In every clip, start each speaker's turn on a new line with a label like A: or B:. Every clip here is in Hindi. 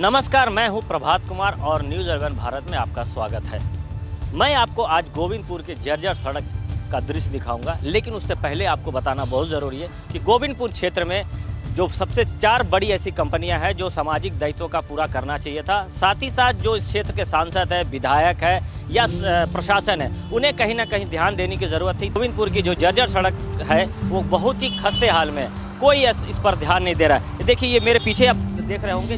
A: नमस्कार, मैं हूं प्रभात कुमार और न्यूज़ 11 भारत में आपका स्वागत है। मैं आपको आज गोविंदपुर के जर्जर सड़क का दृश्य दिखाऊंगा, लेकिन उससे पहले आपको बताना बहुत ज़रूरी है कि गोविंदपुर क्षेत्र में जो सबसे 4 बड़ी ऐसी कंपनियां हैं जो सामाजिक दायित्वों का पूरा करना चाहिए था, साथ ही साथ जो इस क्षेत्र के सांसद है, विधायक है या प्रशासन है, उन्हें कहीं ना कहीं ध्यान देने की ज़रूरत थी। गोविंदपुर की जो जर्जर सड़क है वो बहुत ही खस्ते हाल में है, कोई इस पर ध्यान नहीं दे रहा है। देखिए, ये मेरे पीछे आप देख रहे होंगे,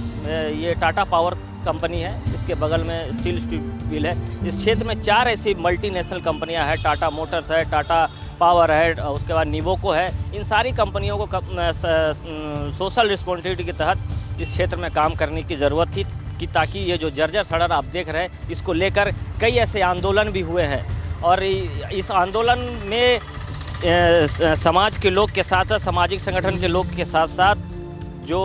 A: ये टाटा पावर कंपनी है, इसके बगल में स्टील व्हील है। इस क्षेत्र में 4 ऐसी मल्टीनेशनल कंपनियां हैं, टाटा मोटर्स है, टाटा पावर है, उसके बाद निवोको है। इन सारी कंपनियों को सोशल रिस्पॉन्सिबिलिटी के तहत इस क्षेत्र में काम करने की ज़रूरत थी कि ताकि ये जो जर्जर सड़क आप देख रहे हैं, इसको लेकर कई ऐसे आंदोलन भी हुए हैं और इस आंदोलन में समाज के लोग के साथ साथ सामाजिक संगठन के लोग के साथ साथ जो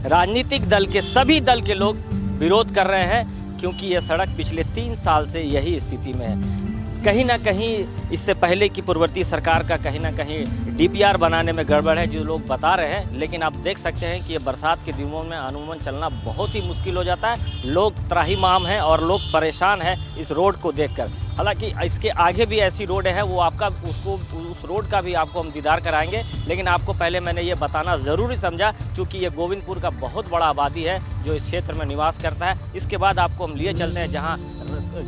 A: राजनीतिक दल के सभी दल के लोग विरोध कर रहे हैं, क्योंकि ये सड़क पिछले 3 साल से यही स्थिति में है। कहीं ना कहीं इससे पहले की पूर्ववर्ती सरकार का कहीं ना कहीं डीपीआर बनाने में गड़बड़ है, जो लोग बता रहे हैं। लेकिन आप देख सकते हैं कि ये बरसात के दिनों में अमूमन चलना बहुत ही मुश्किल हो जाता है। लोग त्राहिमाम हैं और लोग परेशान हैं इस रोड को देखकर। हालांकि इसके आगे भी ऐसी रोड है, वो आपका उस रोड का भी आपको हम दीदार कराएंगे, लेकिन आपको पहले मैंने ये बताना ज़रूरी समझा क्योंकि ये गोविंदपुर का बहुत बड़ा आबादी है जो इस क्षेत्र में निवास करता है। इसके बाद आपको हम लिए चलते हैं जहाँ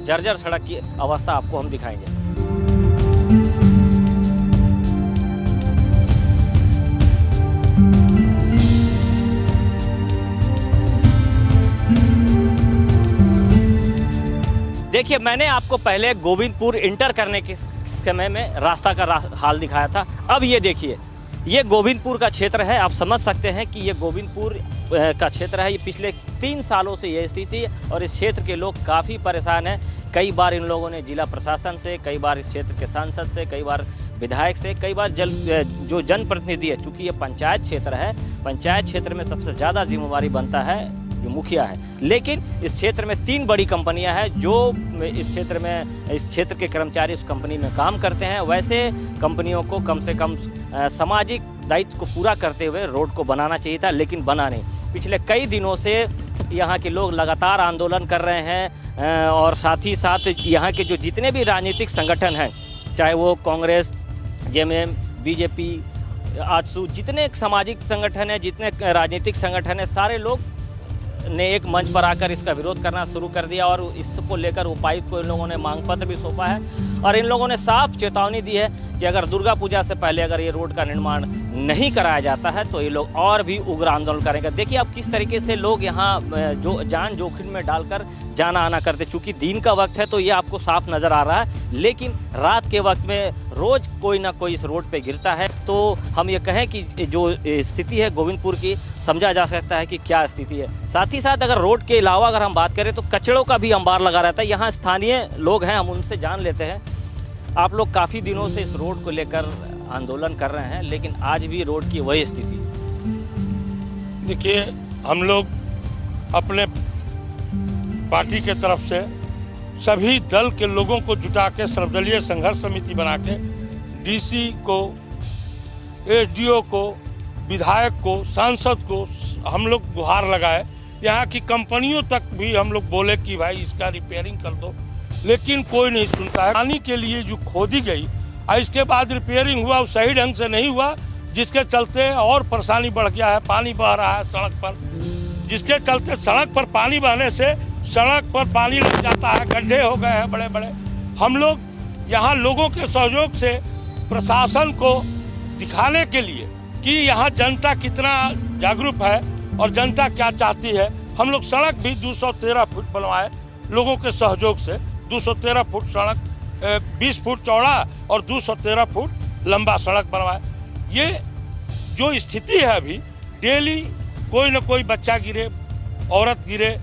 A: जर्जर सड़क की अवस्था आपको हम दिखाएंगे। देखिए, मैंने आपको पहले गोविंदपुर इंटर करने के समय में रास्ता का हाल दिखाया था। अब ये देखिए, ये गोविंदपुर का क्षेत्र है। आप समझ सकते हैं कि ये गोविंदपुर का क्षेत्र है। ये पिछले 3 सालों से ये स्थिति है और इस क्षेत्र के लोग काफ़ी परेशान हैं। कई बार इन लोगों ने जिला प्रशासन से, कई बार इस क्षेत्र के सांसद से, कई बार विधायक से, कई बार जो जनप्रतिनिधि है, चूँकि ये पंचायत क्षेत्र है, पंचायत क्षेत्र में सबसे ज़्यादा जिम्मेवारी बनता है जो मुखिया है। लेकिन इस क्षेत्र में 3 बड़ी कंपनियां हैं जो इस क्षेत्र के कर्मचारी उस कंपनी में काम करते हैं। वैसे कंपनियों को कम से कम सामाजिक दायित्व को पूरा करते हुए रोड को बनाना चाहिए था, लेकिन बना नहीं। पिछले कई दिनों से यहाँ के लोग लगातार आंदोलन कर रहे हैं और साथ ही साथ यहाँ के जो जितने भी राजनीतिक संगठन हैं, चाहे वो कांग्रेस, जेएमएम, बीजेपी, आजसू, जितने सामाजिक संगठन हैं, जितने राजनीतिक संगठन हैं, सारे लोग ने एक मंच पर आकर इसका विरोध करना शुरू कर दिया और इसको लेकर उपायुक्त को इन लोगों ने मांग पत्र भी सौंपा है और इन लोगों ने साफ चेतावनी दी है कि अगर दुर्गा पूजा से पहले अगर ये रोड का निर्माण नहीं कराया जाता है तो ये लोग और भी उग्र आंदोलन करेंगे। देखिए आप किस तरीके से लोग यहाँ जो जान जोखिम में डालकर जाना आना करते। चूँकि दिन का वक्त है तो ये आपको साफ नज़र आ रहा है, लेकिन रात के वक्त में रोज़ कोई ना कोई इस रोड पे गिरता है। तो हम ये कहें कि जो स्थिति है गोविंदपुर की, समझा जा सकता है कि क्या स्थिति है। साथ ही साथ अगर रोड के अलावा अगर हम बात करें तो कचड़ों का भी अंबार लगा रहता है। यहाँ स्थानीय लोग हैं, हम उनसे जान लेते हैं। आप लोग काफ़ी दिनों से इस रोड को लेकर आंदोलन कर रहे हैं, लेकिन आज भी रोड की वही स्थिति।
B: देखिए, हम लोग अपने पार्टी के तरफ से सभी दल के लोगों को जुटा के सर्वदलीय संघर्ष समिति बना के डीसी को, एसडीओ को, विधायक को, सांसद को हम लोग गुहार लगाए। यहाँ की कंपनियों तक भी हम लोग बोले कि भाई इसका रिपेयरिंग कर दो, लेकिन कोई नहीं सुनता है। पानी के लिए जो खोदी गई और इसके बाद रिपेयरिंग हुआ, वो सही ढंग से नहीं हुआ, जिसके चलते और परेशानी बढ़ गया है। पानी बह रहा है सड़क पर, जिसके चलते सड़क पर पानी बहने से सड़क पर पानी लग जाता है, गड्ढे हो गए हैं बड़े बड़े। हम लोग यहाँ लोगों के सहयोग से प्रशासन को दिखाने के लिए कि यहाँ जनता कितना जागरूक है और जनता क्या चाहती है, हम लोग सड़क भी 213 फुट बनवाए लोगों के सहयोग से। 213 फुट सड़क, 20 फुट चौड़ा और 213 फुट लंबा सड़क बनवाए। ये जो स्थिति है अभी, डेली कोई न कोई बच्चा गिरे, औरत गिरे,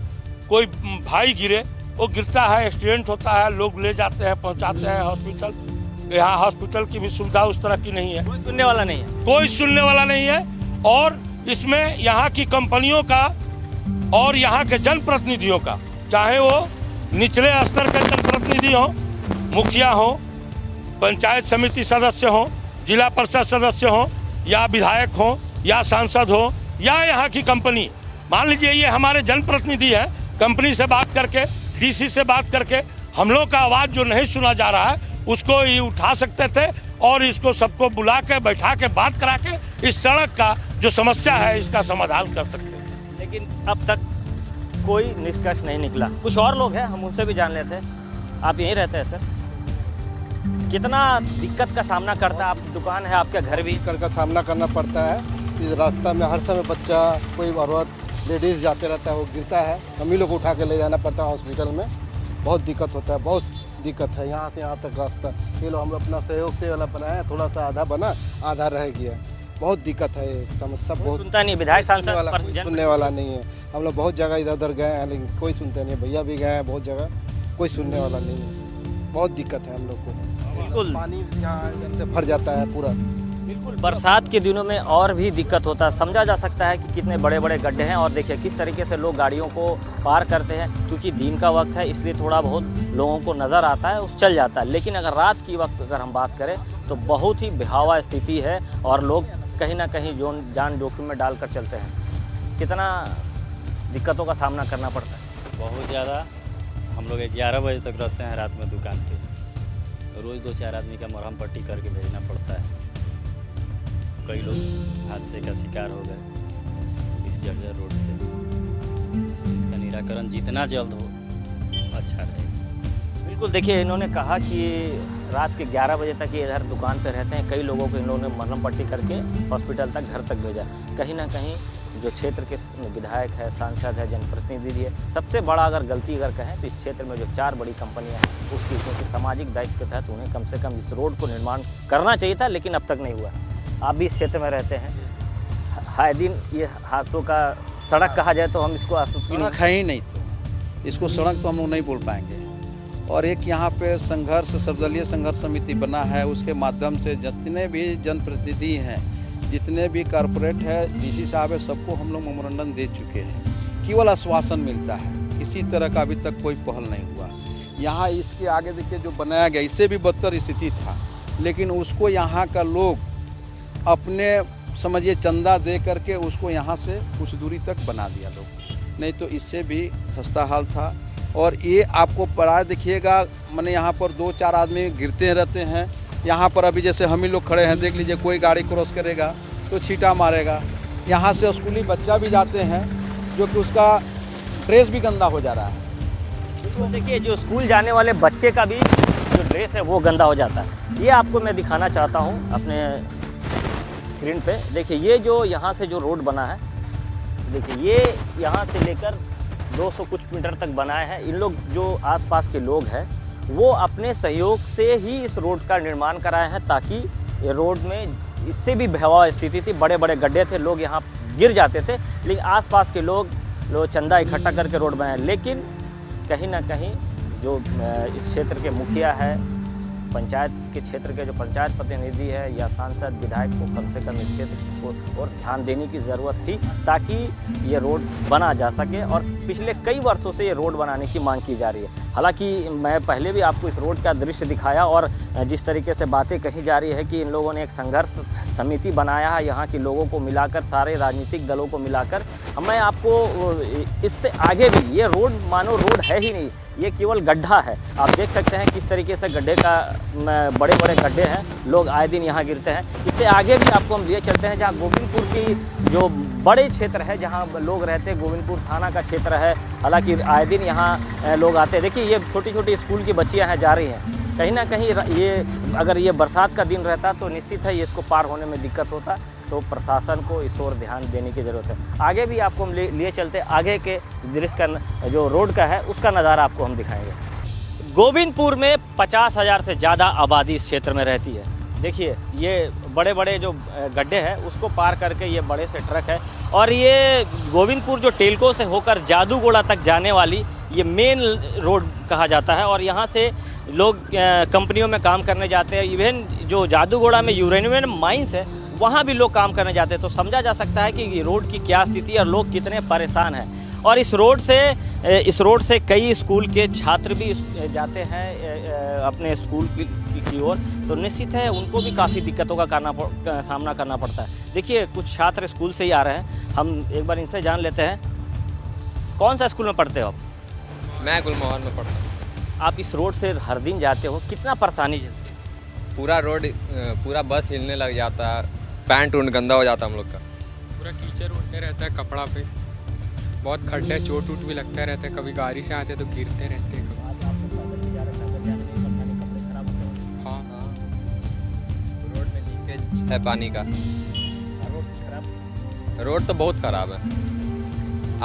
B: कोई भाई गिरे, वो गिरता है, एक्सीडेंट होता है, लोग ले जाते हैं, पहुंचाते हैं हॉस्पिटल। यहाँ हॉस्पिटल की भी सुविधा उस तरह की नहीं है,
A: कोई सुनने वाला नहीं है,
B: कोई सुनने वाला नहीं है। और इसमें यहाँ की कंपनियों का और यहाँ के जनप्रतिनिधियों का, चाहे वो निचले स्तर के जनप्रतिनिधि हों, मुखिया हों, पंचायत समिति सदस्य हों, जिला परिषद सदस्य हों, या विधायक हों, या सांसद हों, या यहाँ की कंपनी, मान लीजिए ये हमारे जनप्रतिनिधि हैं, कंपनी से बात करके, डीसी से बात करके हम लोग का आवाज़ जो नहीं सुना जा रहा है उसको ये उठा सकते थे और इसको सबको बुला के बैठा के बात करा के इस सड़क का जो समस्या है इसका समाधान कर सकते हैं।
A: लेकिन अब तक कोई निष्कर्ष नहीं निकला। कुछ और लोग हैं, हम उनसे भी जान लेते हैं। आप यहीं रहते हैं सर, कितना दिक्कत का सामना करता है? आपकी दुकान है, आपका घर भी।
C: दिक्कत का सामना करना पड़ता है। इस रास्ता में हर समय बच्चा, कोई औरत, लेडीज़ जाते रहता है, वो गिरता है, हम ही लोग उठा के ले जाना पड़ता है हॉस्पिटल में। बहुत दिक्कत होता है, बहुत दिक्कत है। यहाँ से यहाँ तक रास्ता ये लोग हम अपना सहयोग से वाला बनाया, थोड़ा सा आधा बना, आधा रह गया। बहुत दिक्कत है, ये समस्या बहुत
A: सुनता नहीं, विधायक सांसद
C: वाला, कोई सुनने वाला नहीं है। हम लोग बहुत जगह इधर उधर गए हैं लेकिन कोई सुनते नहीं है। भैया भी गए हैं बहुत जगह, कोई सुनने वाला नहीं है। बहुत दिक्कत है हम लोग को।
A: बिल्कुल
C: पानी यहाँ एकदम से भर जाता है पूरा।
A: बिल्कुल बरसात के दिनों में और भी दिक्कत होता है। समझा जा सकता है कि कितने बड़े बड़े गड्ढे हैं और देखिए किस तरीके से लोग गाड़ियों को पार करते हैं। क्योंकि दिन का वक्त है इसलिए थोड़ा बहुत लोगों को नज़र आता है, उस चल जाता है। लेकिन अगर रात की वक्त अगर हम बात करें तो बहुत ही भयावह स्थिति है और लोग कहीं ना कहीं जान जोखिम में डालकर चलते हैं। कितना दिक्कतों का सामना करना पड़ता है?
D: बहुत ज़्यादा। हम लोग 11 बजे तक रहते हैं रात में दुकान पे। रोज़ 2-4 आदमी का मरहम पट्टी करके भेजना पड़ता है। कई लोग हादसे का शिकार हो गए इस जर्जर रोड से। इसका निराकरण जितना जल्द हो अच्छा रहेगा।
A: बिल्कुल देखिए, इन्होंने कहा कि रात के 11 बजे तक ये इधर दुकान पे रहते हैं। कई लोगों को इन लोगों ने मरहम पट्टी करके हॉस्पिटल तक, घर तक भेजा। कहीं ना कहीं जो क्षेत्र के विधायक है, सांसद है, जनप्रतिनिधि है, सबसे बड़ा अगर गलती अगर कहें तो इस क्षेत्र में जो 4 बड़ी कंपनियां हैं उसकी, क्योंकि सामाजिक दायित्व के तहत उन्हें कम से कम इस रोड को निर्माण करना चाहिए था, लेकिन अब तक नहीं हुआ। आप भी इस क्षेत्र में रहते हैं, हाय दिन ये हादसों का सड़क कहा जाए तो हम इसको
E: सड़क है ही नहीं, तो इसको सड़क तो हम लोग नहीं बोल पाएंगे। और एक यहाँ पे संघर्ष, सर्वदलीय संघर्ष समिति बना है, उसके माध्यम से जितने भी जनप्रतिनिधि हैं, जितने भी कॉरपोरेट है, डीसी साहब है, सबको हम लोग मेमोरेंडम दे चुके हैं। केवल आश्वासन मिलता है, किसी तरह का अभी तक कोई पहल नहीं हुआ। यहाँ इसके आगे देखिए जो बनाया गया, इससे भी बदतर स्थिति था, लेकिन उसको यहाँ का लोग अपने समझिए चंदा दे करके उसको यहाँ से कुछ दूरी तक बना दिया लोग, नहीं तो इससे भी खस्ता हाल था। और ये आपको पड़ा देखिएगा, मैंने यहाँ पर 2-4 आदमी गिरते रहते हैं। यहाँ पर अभी जैसे हम ही लोग खड़े हैं, देख लीजिए कोई गाड़ी क्रॉस करेगा तो छींटा मारेगा। यहाँ से स्कूली बच्चा भी जाते हैं जो कि उसका ड्रेस भी गंदा हो जा रहा है।
A: तो देखिए जो स्कूल जाने वाले बच्चे का भी जो ड्रेस है वो गंदा हो जाता है। ये आपको मैं दिखाना चाहता हूँ अपने स्क्रीन पे। देखिए ये जो यहाँ से जो रोड बना है, देखिए ये यहाँ से लेकर 200 कुछ मीटर तक बनाए हैं। इन लोग जो आसपास के लोग हैं वो अपने सहयोग से ही इस रोड का निर्माण कराए हैं, ताकि ये रोड में इससे भी भयावह स्थिति थी, बड़े बड़े गड्ढे थे, लोग यहाँ गिर जाते थे। लेकिन आसपास के लोग चंदा इकट्ठा करके रोड बनाए। लेकिन कहीं ना कहीं जो इस क्षेत्र के मुखिया है, पंचायत के क्षेत्र के जो पंचायत प्रतिनिधि है या सांसद, विधायक को कम से कम इस क्षेत्र को और ध्यान देने की ज़रूरत थी, ताकि ये रोड बना जा सके। और पिछले कई वर्षों से ये रोड बनाने की मांग की जा रही है। हालांकि मैं पहले भी आपको इस रोड का दृश्य दिखाया और जिस तरीके से बातें कही जा रही है कि इन लोगों ने एक संघर्ष समिति बनाया है, यहाँ के लोगों को मिलाकर, सारे राजनीतिक दलों को मिलाकर। मैं आपको इससे आगे भी, ये रोड मानो रोड है ही नहीं, ये केवल गड्ढा है। आप देख सकते हैं किस तरीके से गड्ढे का, बड़े बड़े गड्ढे हैं, लोग आए दिन यहाँ गिरते हैं। इससे आगे भी आपको हम लिए चलते हैं, जहाँ गोविंदपुर की जो बड़े क्षेत्र है, जहाँ लोग रहते हैं, गोविंदपुर थाना का क्षेत्र है। हालांकि आए दिन यहाँ लोग आते हैं। देखिए ये छोटी छोटी स्कूल की बच्चियाँ हैं, जा रही हैं। कहीं ना कहीं ये अगर ये बरसात का दिन रहता तो निश्चित है ये इसको पार होने में दिक्कत होता, तो प्रशासन को इस ओर ध्यान देने की ज़रूरत है। आगे भी आपको हम लिए चलते, आगे के दृश्य का जो रोड का है उसका नज़ारा आपको हम दिखाएंगे। गोविंदपुर में 50,000 से ज़्यादा आबादी इस क्षेत्र में रहती है। देखिए ये बड़े बड़े जो गड्ढे हैं उसको पार करके ये बड़े से ट्रक है, और ये गोविंदपुर जो टेलको से होकर जादूगोड़ा तक जाने वाली ये मेन रोड कहा जाता है। और यहाँ से लोग कंपनियों में काम करने जाते हैं। इवन जो जादूगोड़ा में यूरेनियम माइंस है वहाँ भी लोग काम करने जाते हैं। तो समझा जा सकता है कि रोड की क्या स्थिति है और लोग कितने परेशान हैं। और इस रोड से कई स्कूल के छात्र भी जाते हैं अपने स्कूल की ओर, तो निश्चित है उनको भी काफ़ी दिक्कतों का सामना करना पड़ता है। देखिए कुछ छात्र स्कूल से ही आ रहे हैं, हम एक बार इनसे जान लेते हैं। कौन सा स्कूल में पढ़ते हो आप?
F: मैं गुलमोहर में पढ़ता हूँ।
A: आप इस रोड से हर दिन जाते हो, कितना परेशानी झेलते हो?
F: पूरा रोड पूरा बस हिलने लग जाता है, पैंट उंट गंदा हो जाता है हम लोग का।
G: पूरा कीचड़ उड़ते रहता है कपड़ा पे, बहुत खड्डे चोट उट भी लगता रहता है, कभी गाड़ी से आते तो गिरते रहते हैं कभी। हाँ
F: रोड में लीकेज है पानी का। रोड तो बहुत खराब है,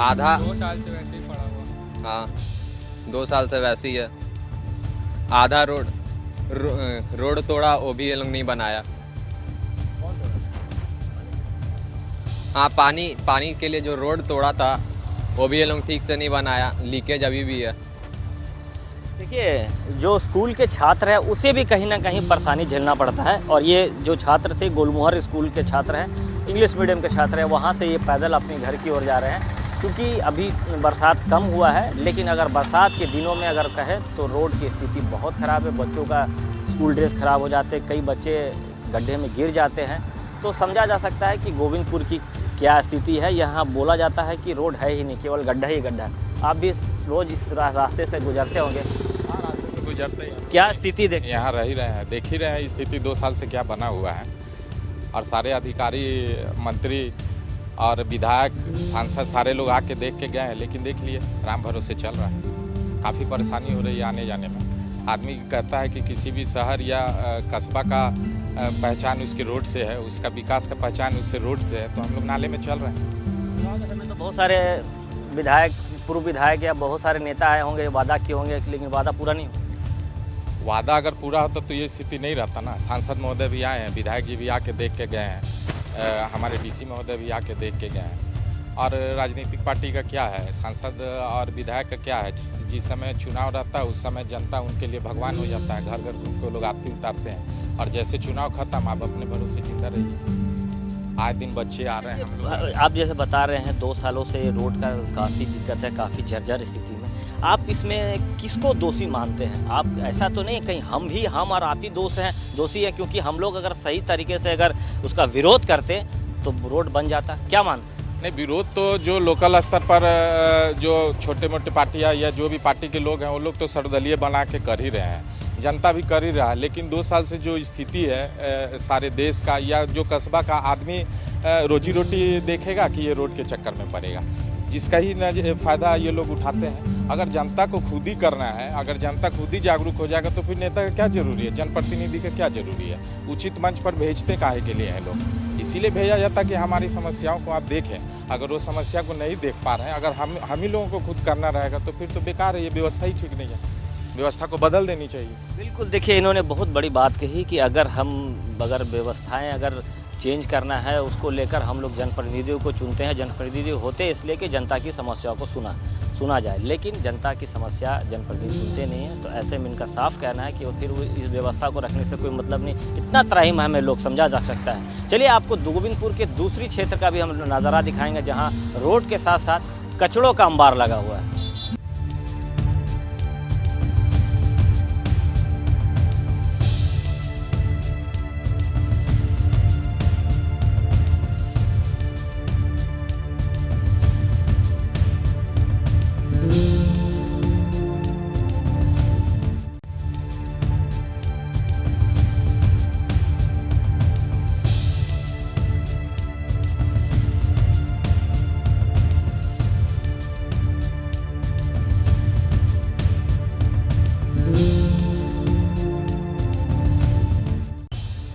F: आधा
G: 2 साल से वैसे ही पड़ा हुआ।
F: हाँ 2 साल से वैसी है। आधा रोड तोड़ा, वो भी ये लोग नहीं बनाया। हाँ पानी के लिए जो रोड तोड़ा था वो भी ये लोग ठीक से नहीं बनाया, लीकेज अभी भी है।
A: देखिए, जो स्कूल के छात्र हैं उसे भी कहीं ना कहीं परेशानी झेलना पड़ता है। और ये जो छात्र थे, गुलमोहर स्कूल के छात्र हैं, इंग्लिश मीडियम के छात्र हैं, वहाँ से ये पैदल अपने घर की ओर जा रहे हैं। क्योंकि अभी बरसात कम हुआ है, लेकिन अगर बरसात के दिनों में अगर कहें तो रोड की स्थिति बहुत ख़राब है। बच्चों का स्कूल ड्रेस ख़राब हो जाते, कई बच्चे गड्ढे में गिर जाते हैं। तो समझा जा सकता है कि गोविंदपुर की क्या स्थिति है। यहाँ बोला जाता है कि रोड है ही नहीं, केवल गड्ढा ही गड्ढा है। आप भी रोज़ इस रास्ते से गुजरते होंगे?
H: हाँ, रास्ते से गुजरते हैं।
A: क्या स्थिति देख
H: यहाँ रह ही रहे हैं, देख ही रहे हैं स्थिति 2 साल से क्या बना हुआ है। और सारे अधिकारी, मंत्री और विधायक, सांसद सारे लोग आके देख के गए हैं, लेकिन देख लिए राम भरोसे चल रहा है। काफ़ी परेशानी हो रही है आने जाने में। आदमी कहता है कि किसी भी शहर या कस्बा का पहचान उसके रोड से है, उसका विकास का पहचान उससे रोड से है, तो हम लोग नाले में चल रहे हैं।
A: गाँव के समय तो बहुत सारे विधायक, पूर्व विधायक या बहुत सारे नेता आए होंगे, वादा किए होंगे, लेकिन वादा पूरा नहीं हुआ।
H: वादा अगर पूरा होता तो ये स्थिति नहीं रहता ना। सांसद महोदय भी आए हैं, विधायक जी भी आके देख के गए हैं, हमारे डीसी महोदय भी आके देख के गए हैं। और राजनीतिक पार्टी का क्या है, सांसद और विधायक का क्या है, जिस समय चुनाव रहता है उस समय जनता उनके लिए भगवान हो जाता है। घर घर उनको लोग आरती उतारते हैं, और जैसे चुनाव खत्म आप अपने भरोसे जिंदा रहिए। आए दिन बच्चे आ रहे हैं हम लोग।
A: आप जैसे बता रहे हैं 2 सालों से रोड का काफ़ी दिक्कत है, काफ़ी जर्जर स्थिति में। आप इसमें किसको दोषी मानते हैं? आप ऐसा तो नहीं कहीं हम और आप ही दोषी हैं, क्योंकि हम लोग अगर सही तरीके से अगर उसका विरोध करते तो रोड बन जाता। क्या मानते?
H: नहीं, विरोध तो जो लोकल स्तर पर जो छोटे मोटे पार्टियां या जो भी पार्टी के लोग हैं वो लोग तो सर्वदलीय बना के कर ही रहे हैं, जनता भी कर ही रहा है। लेकिन 2 साल से जो स्थिति है सारे देश का या जो कस्बा का आदमी रोजी रोटी देखेगा कि ये रोड के चक्कर में पड़ेगा, जिसका ही न फायदा ये लोग उठाते हैं। अगर जनता को खुद ही करना है, अगर जनता खुद ही जागरूक हो जाएगा तो फिर नेता का क्या जरूरी है, जनप्रतिनिधि का क्या जरूरी है। उचित मंच पर भेजते काहे के लिए हैं लोग, इसीलिए भेजा जाता कि हमारी समस्याओं को आप देखें। अगर वो समस्या को नहीं देख पा रहे हैं, अगर हम ही लोगों को खुद करना रहेगा तो फिर तो बेकार है, ये व्यवस्था ही ठीक नहीं है, व्यवस्था को बदल देनी चाहिए।
A: बिल्कुल, देखिए इन्होंने बहुत बड़ी बात कही कि अगर व्यवस्थाएं अगर चेंज करना है, उसको लेकर हम लोग जनप्रतिनिधियों को चुनते हैं। जनप्रतिनिधि होते इसलिए कि जनता की समस्याओं को सुना जाए, लेकिन जनता की समस्या जनप्रतिनिधि सुनते नहीं हैं। तो ऐसे में इनका साफ कहना है कि फिर इस व्यवस्था को रखने से कोई मतलब नहीं। इतना त्राहिम हमें लोग समझा जा सकता है। चलिए आपको गोविंदपुर के दूसरी क्षेत्र का भी हम नज़ारा दिखाएंगे, जहाँ रोड के साथ साथ कचड़ों का अंबार लगा हुआ है।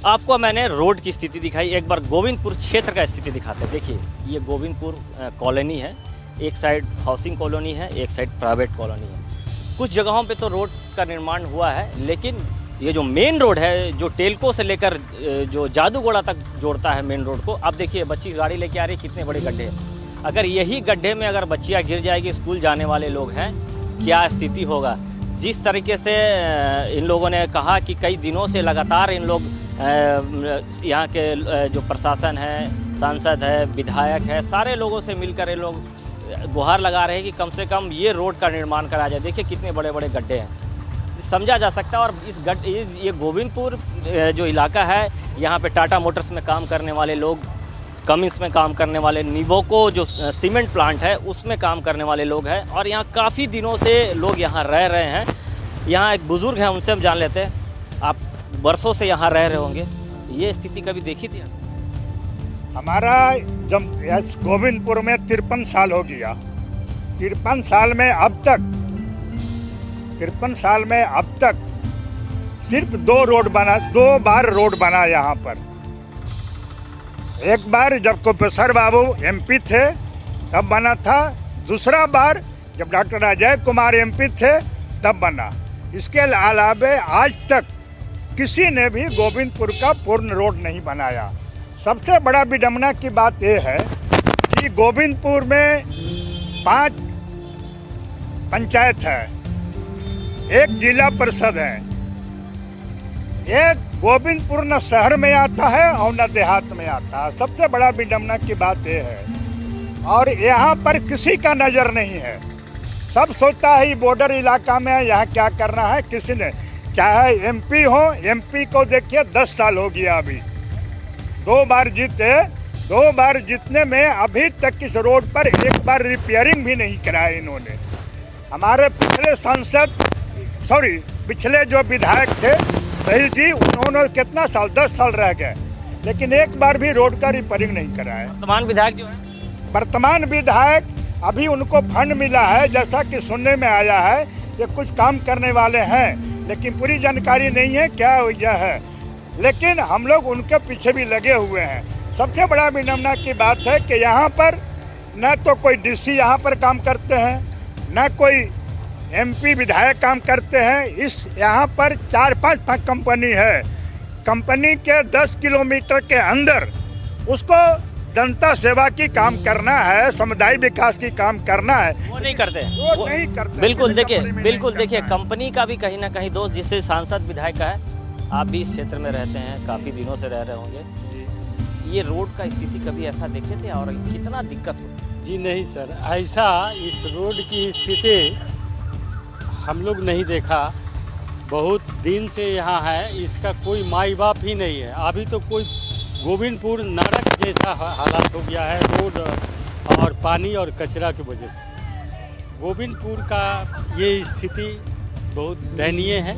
A: आपको मैंने रोड की स्थिति दिखाई, एक बार गोविंदपुर क्षेत्र का स्थिति दिखाते हैं। देखिए, ये गोविंदपुर कॉलोनी है, एक साइड हाउसिंग कॉलोनी है, एक साइड प्राइवेट कॉलोनी है। कुछ जगहों पे तो रोड का निर्माण हुआ है, लेकिन ये जो मेन रोड है, जो टेलको से लेकर जो जादूगोड़ा तक जोड़ता है मेन रोड को, अब देखिए बच्ची गाड़ी लेके आ रही है, कितने बड़े गड्ढे हैं। अगर यही गड्ढे में अगर बच्चियाँ गिर जाएगी, स्कूल जाने वाले लोग हैं, क्या स्थिति होगा। जिस तरीके से इन लोगों ने कहा कि कई दिनों से लगातार इन लोग यहाँ के जो प्रशासन है, सांसद है, विधायक है, सारे लोगों से मिलकर ये लोग गुहार लगा रहे हैं कि कम से कम ये रोड का निर्माण करा जाए। देखिए कितने बड़े बड़े गड्ढे हैं, समझा जा सकता है। और ये गोविंदपुर जो इलाका है, यहाँ पे टाटा मोटर्स में काम करने वाले लोग कमिंस में काम करने वाले, निवोको जो सीमेंट प्लांट है उसमें काम करने वाले लोग हैं और यहाँ काफ़ी दिनों से लोग यहाँ रह रहे हैं। यहाँ एक बुज़ुर्ग हैं, उनसे हम जान लेते हैं। आप बरसों से यहाँ रह रहे होंगे, ये स्थिति कभी देखी थी?
I: हमारा जब गोविंदपुर में 53 साल हो गया। 53 साल में अब तक सिर्फ 2 बार रोड बना यहाँ पर। एक बार जब प्रोफेसर बाबू एमपी थे तब बना था, दूसरा बार जब डॉक्टर अजय कुमार एमपी थे तब बना। इसके अलावे आज तक किसी ने भी गोविंदपुर का पूर्ण रोड नहीं बनाया। सबसे बड़ा विडंबना की बात यह है कि गोविंदपुर में 5 पंचायत है, 1 जिला परिषद है। एक गोविंदपुर न शहर में आता है और न देहात में आता है। सबसे बड़ा विडंबना की बात यह है। और यहाँ पर किसी का नज़र नहीं है। सब सोचता है बॉर्डर इलाका में यहाँ क्या करना है, किसी ने, चाहे एमपी हो, एमपी को देखिए 10 साल हो गया अभी, 2 बार जीते, 2 बार जीतने में अभी तक इस रोड पर एक बार रिपेयरिंग भी नहीं कराया इन्होंने। हमारे पिछले जो विधायक थे सही जी, उन्होंने कितना साल, 10 साल रह गए, लेकिन एक बार भी रोड का रिपेयरिंग नहीं कराया।
A: वर्तमान विधायक जो है,
I: वर्तमान विधायक अभी उनको फंड मिला है, जैसा कि सुनने में आया है कि कुछ काम करने वाले हैं, लेकिन पूरी जानकारी नहीं है क्या यह है। लेकिन हम लोग उनके पीछे भी लगे हुए हैं। सबसे बड़ा विडंबना की बात है कि यहाँ पर न तो कोई डीसी यहाँ पर काम करते हैं, न कोई एमपी विधायक काम करते हैं। यहाँ पर 4-5 कंपनी है। कंपनी के 10 किलोमीटर के अंदर उसको जनता सेवा की काम करना है, समुदाय विकास की काम करना है,
A: वो नहीं करते।
I: वो नहीं करते।
A: बिल्कुल देखिए कंपनी का भी कहीं ना कहीं दोष, जिससे सांसद विधायक का है। आप भी इस क्षेत्र में रहते हैं, काफ़ी दिनों से रह रहे होंगे। ये रोड का स्थिति कभी ऐसा देखे थे और कितना दिक्कत हो?
J: जी नहीं सर, ऐसा इस रोड की स्थिति हम लोग नहीं देखा। बहुत दिन से यहाँ है, इसका कोई माई बाप ही नहीं है। अभी तो कोई गोविंदपुर नरक जैसा हालात हो गया है रोड और पानी और कचरा की वजह से। गोविंदपुर का ये स्थिति बहुत दयनीय है।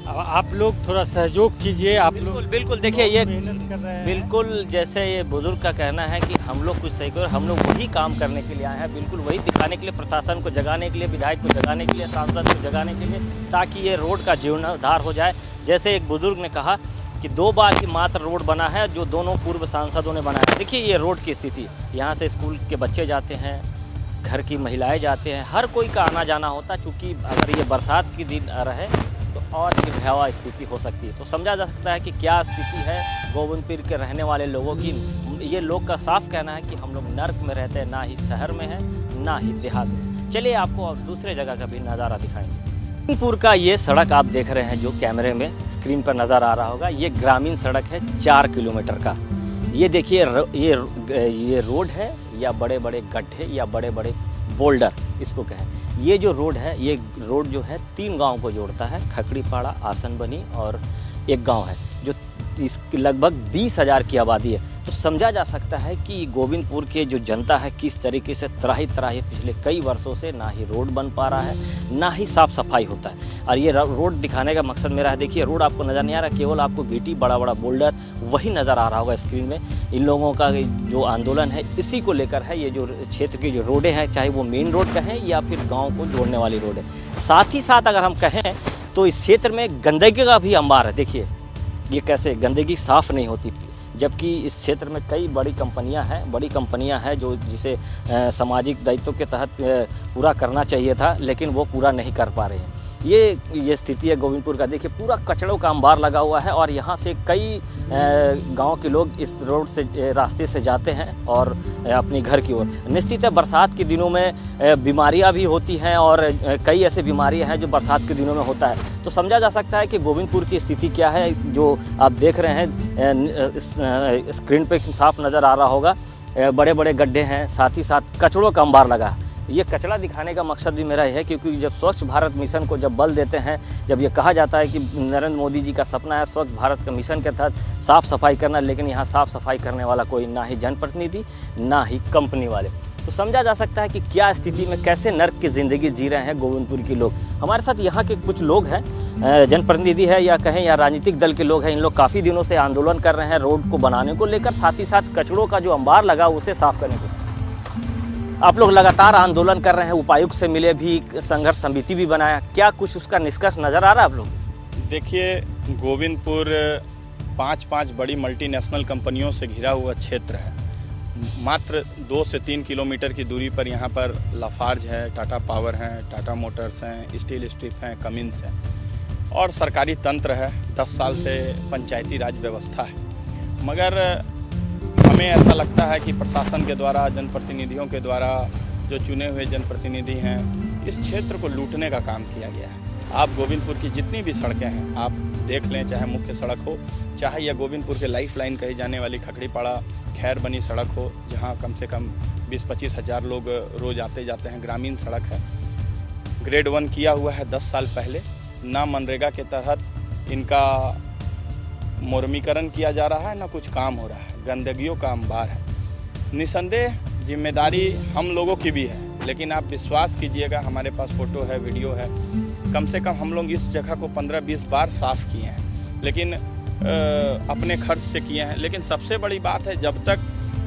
J: आप लोग थोड़ा सहयोग कीजिए। आप लोग
A: बिल्कुल देखिए, ये
J: मेहनत कर रहे हैं।
A: बिल्कुल जैसे ये बुजुर्ग का कहना है कि हम लोग कुछ सही करो, हम लोग वही काम करने के लिए आए हैं, बिल्कुल वही दिखाने के लिए, प्रशासन को जगाने के लिए, विधायक को जगाने के लिए, सांसद को जगाने के लिए, ताकि ये रोड का जीर्णोद्धार हो जाए। जैसे एक बुजुर्ग ने कहा कि 2 बार की मात्र रोड बना है, जो दोनों पूर्व सांसदों ने बनाया। देखिए ये रोड की स्थिति, यहाँ से स्कूल के बच्चे जाते हैं, घर की महिलाएं जाते हैं, हर कोई का आना जाना होता है। चूँकि अगर ये बरसात की दिन रहे तो और भी भयावह स्थिति हो सकती है। तो समझा जा सकता है कि क्या स्थिति है गोविंदपुर के रहने वाले लोगों की। ये लोग का साफ कहना है कि हम लोग नर्क में रहते हैं, ना ही शहर में है ना ही देहात में। चलिए आपको और दूसरे जगह का भी नज़ारा दिखाएंगे। गोविंदपुर का ये सड़क आप देख रहे हैं जो कैमरे में स्क्रीन पर नज़र आ रहा होगा, ये ग्रामीण सड़क है 4 किलोमीटर का। ये देखिए ये रोड है या बड़े बड़े गड्ढे या बड़े बड़े बोल्डर इसको कहें। ये जो रोड है, ये रोड जो है 3 गांव को जोड़ता है, खकड़ीपाड़ा, आसनबनी और एक गांव है जो इसकी लगभग 20,000 की आबादी है। तो समझा जा सकता है कि गोविंदपुर के जो जनता है किस तरीके से त्राही पिछले कई वर्षों से ना ही रोड बन पा रहा है, ना ही साफ़ सफाई होता है। और ये रोड दिखाने का मकसद मेरा है, देखिए रोड आपको नज़र नहीं आ रहा, केवल आपको गिट्टी बड़ा बड़ा बोल्डर वही नज़र आ रहा होगा स्क्रीन में। इन लोगों का जो आंदोलन है इसी को लेकर है। ये जो क्षेत्र की जो रोडें हैं, चाहे वो मेन रोड कहें या फिर गाँव को जोड़ने वाली रोड है, साथ ही साथ अगर हम कहें तो इस क्षेत्र में गंदगी का भी अंबार है। देखिए ये कैसे गंदगी साफ़ नहीं होती, जबकि इस क्षेत्र में कई बड़ी कंपनियां हैं जो जिसे सामाजिक दायित्व के तहत पूरा करना चाहिए था, लेकिन वो पूरा नहीं कर पा रहे हैं। ये स्थिति है गोविंदपुर का। देखिए पूरा कचड़ों का अंबार लगा हुआ है और यहाँ से कई गांव के लोग इस रोड से रास्ते से जाते हैं और अपने घर की ओर। निश्चित है बरसात के दिनों में बीमारियां भी होती हैं और कई ऐसे बीमारियां हैं जो बरसात के दिनों में होता है। तो समझा जा सकता है कि गोविंदपुर की स्थिति क्या है, जो आप देख रहे हैं स्क्रीन पे साफ नज़र आ रहा होगा। बड़े बड़े गड्ढे हैं, साथ ही साथ कचड़ों का अंबार लगा है। ये कचरा दिखाने का मकसद भी मेरा है, क्योंकि जब स्वच्छ भारत मिशन को जब बल देते हैं, जब ये कहा जाता है कि नरेंद्र मोदी जी का सपना है स्वच्छ भारत का मिशन के तहत साफ़ सफाई करना, लेकिन यहाँ साफ़ सफाई करने वाला कोई ना ही जनप्रतिनिधि ना ही कंपनी वाले, तो समझा जा सकता है कि क्या स्थिति में कैसे नर्क की ज़िंदगी जी रहे हैं गोविंदपुर के लोग। हमारे साथ यहाँ के कुछ लोग हैं, जनप्रतिनिधि है या कहें या राजनीतिक दल के लोग हैं। इन लोग काफ़ी दिनों से आंदोलन कर रहे हैं रोड को बनाने को लेकर, साथ ही साथ कचड़ों का जो अंबार लगा उसे साफ करने को। आप लोग लगातार आंदोलन कर रहे हैं, उपायुक्त से मिले भी, संघर्ष समिति भी बनाया, क्या कुछ उसका निष्कर्ष नज़र आ रहा है आप लोग?
E: देखिए, गोविंदपुर 5 बड़ी मल्टीनेशनल कंपनियों से घिरा हुआ क्षेत्र है। मात्र 2 से 3 किलोमीटर की दूरी पर यहाँ पर लाफार्ज है, टाटा पावर हैं, टाटा मोटर्स हैं, स्टील स्ट्रिप हैं, कमिंस हैं और सरकारी तंत्र है। 10 साल से पंचायती राज व्यवस्था है। मगर हमें ऐसा लगता है कि प्रशासन के द्वारा, जनप्रतिनिधियों के द्वारा, जो चुने हुए जनप्रतिनिधि हैं, इस क्षेत्र को लूटने का काम किया गया है। आप गोविंदपुर की जितनी भी सड़कें हैं आप देख लें, चाहे मुख्य सड़क हो, चाहे यह गोविंदपुर के लाइफ लाइन कही जाने वाली खकड़ीपाड़ा खैर बनी सड़क हो, जहां कम से कम 20-25 हज़ार लोग रोज़ आते जाते हैं, ग्रामीण सड़क है। ग्रेड 1 किया हुआ है 10 साल पहले, ना मनरेगा के तहत इनका मुर्मीकरण किया जा रहा है, ना कुछ काम हो रहा है, गंदगियों का अंबार है। निसंदेह जिम्मेदारी हम लोगों की भी है, लेकिन आप विश्वास कीजिएगा, हमारे पास फ़ोटो है, वीडियो है, कम से कम हम लोग इस जगह को 15-20 बार साफ़ किए हैं, लेकिन अपने खर्च से किए हैं। लेकिन सबसे बड़ी बात है, जब तक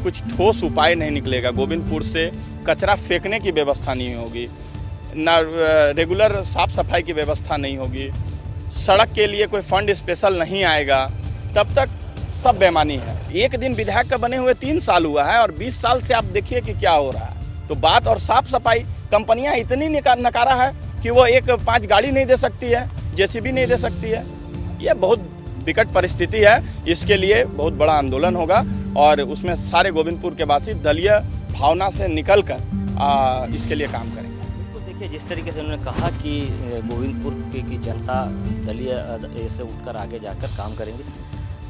E: कुछ ठोस उपाय नहीं निकलेगा, गोविंदपुर से कचरा फेंकने की व्यवस्था नहीं होगी, ना रेगुलर साफ़ सफाई की व्यवस्था नहीं होगी, सड़क के लिए कोई फंड स्पेशल नहीं आएगा, तब तक सब बेमानी है। एक दिन विधायक का बने हुए 3 साल हुआ है और 20 साल से आप देखिए कि क्या हो रहा है। तो बात और साफ़ सफाई, कंपनियां इतनी नकारा है कि वो 5 गाड़ी नहीं दे सकती है, जेसीबी नहीं दे सकती है। ये बहुत विकट परिस्थिति है। इसके लिए बहुत बड़ा आंदोलन होगा और उसमें सारे गोविंदपुर के वासी दलीय भावना से निकलकर इसके लिए काम करेंगे।
A: तो देखिए, जिस तरीके से उन्होंने कहा कि गोविंदपुर की जनता दलीय से उठकर आगे जाकर काम करेंगे।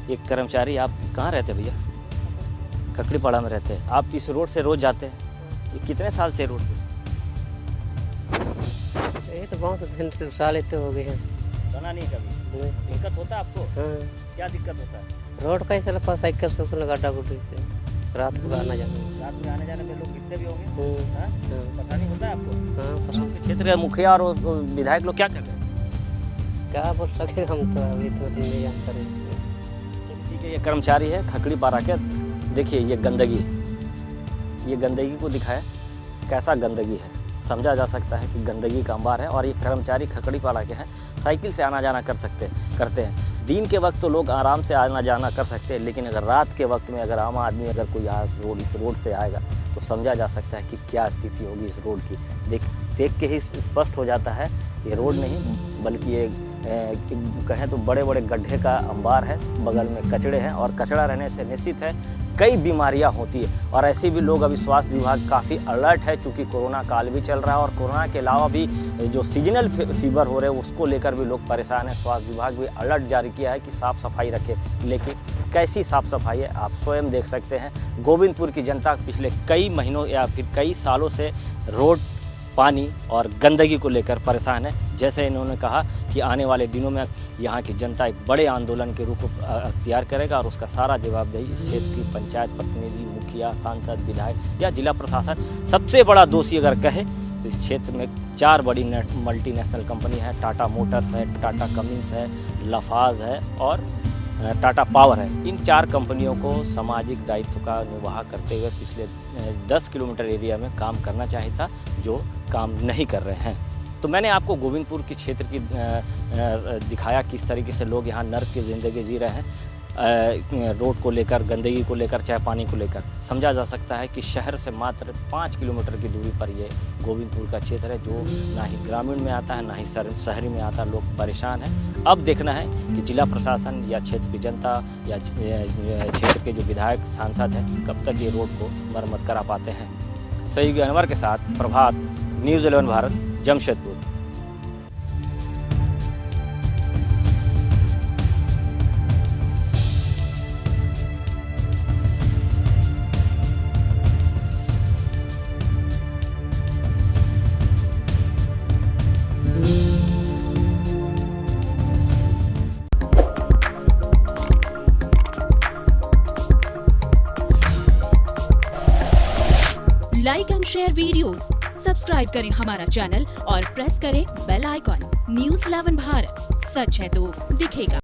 A: एक कर्मचारी, आप कहाँ रहते भैया? खकड़ीपाड़ा में रहते हैं। आप इस रोड से रोज जाते हैं, ये कितने साल से रोड पे?
K: ये तो बहुत दिन से साल तो हो गए हैं।
A: बना नहीं कभी? दिक्कत होता है आपको?
K: हाँ।
A: क्या दिक्कत होता है?
K: रोड कैसे लगा, साइकिल से गड्ढा गुड्ढी रात को आना जाना।
A: रात में आने जाने में लोग गिरते भी होंगे।
K: हाँ?
A: परेशानी होता है आपको?
K: हाँ,
A: आपके क्षेत्र के मुखिया और विधायक लोग क्या कर रहे हैं?
K: क्या बोल सके, हम तो अभी तो नहीं जानते।
A: ठीक है, ये कर्मचारी है खकड़ीपाड़ा के। देखिए ये गंदगी को दिखाया, कैसा गंदगी है, समझा जा सकता है कि गंदगी का अंबार है। और ये कर्मचारी खकड़ीपाड़ा के हैं, साइकिल से आना जाना करते हैं। दिन के वक्त तो लोग आराम से आना जाना कर सकते हैं, लेकिन अगर रात के वक्त में अगर आम आदमी अगर कोई इस रोड से आएगा तो समझा जा सकता है कि क्या स्थिति होगी इस रोड की। देख के ही स्पष्ट हो जाता है, ये रोड नहीं बल्कि ये कहें तो बड़े बड़े गड्ढे का अंबार है, बगल में कचड़े हैं और कचड़ा रहने से निश्चित है कई बीमारियां होती है। और ऐसे भी लोग, अभी स्वास्थ्य विभाग काफ़ी अलर्ट है, चूँकि कोरोना काल भी चल रहा है और कोरोना के अलावा भी जो सीजनल फीवर हो रहे हैं उसको लेकर भी लोग परेशान हैं। स्वास्थ्य विभाग भी अलर्ट जारी किया है कि साफ़ सफाई रखें, लेकिन कैसी साफ़ सफाई है आप स्वयं देख सकते हैं। गोविंदपुर की जनता पिछले कई महीनों या फिर कई सालों से रोड, पानी और गंदगी को लेकर परेशान है। जैसे इन्होंने कहा कि आने वाले दिनों में यहाँ की जनता एक बड़े आंदोलन के रूप अख्तियार करेगा और उसका सारा जवाबदेही इस क्षेत्र की पंचायत प्रतिनिधि, मुखिया, सांसद, विधायक या जिला प्रशासन। सबसे बड़ा दोषी अगर कहे तो इस क्षेत्र में 4 बड़ी मल्टीनेशनल कंपनी है, टाटा मोटर्स है, टाटा कमिंस है, लाफार्ज है और टाटा पावर है। इन 4 कंपनियों को सामाजिक दायित्व का निर्वाह करते हुए पिछले 10 किलोमीटर एरिया में काम करना चाहिए था, जो काम नहीं कर रहे हैं। तो मैंने आपको गोविंदपुर के क्षेत्र की दिखाया किस तरीके से लोग यहाँ नर्क की ज़िंदगी जी रहे हैं, रोड को लेकर, गंदगी को लेकर, चाहे पानी को लेकर। समझा जा सकता है कि शहर से मात्र 5 किलोमीटर की दूरी पर ये गोविंदपुर का क्षेत्र है, जो ना ही ग्रामीण में आता है ना ही शहरी में आता है। लोग परेशान हैं। अब देखना है कि जिला प्रशासन या क्षेत्र की जनता या क्षेत्र के जो विधायक, सांसद हैं, कब तक ये रोड को मरम्मत करा पाते हैं। सही अनवर के साथ Prabhat, news 11 Bharat, Jamshedpur.
L: Like and share videos, subscribe करें हमारा चैनल और प्रेस करें बेल आइकॉन। News 11 भारत, सच है तो दिखेगा।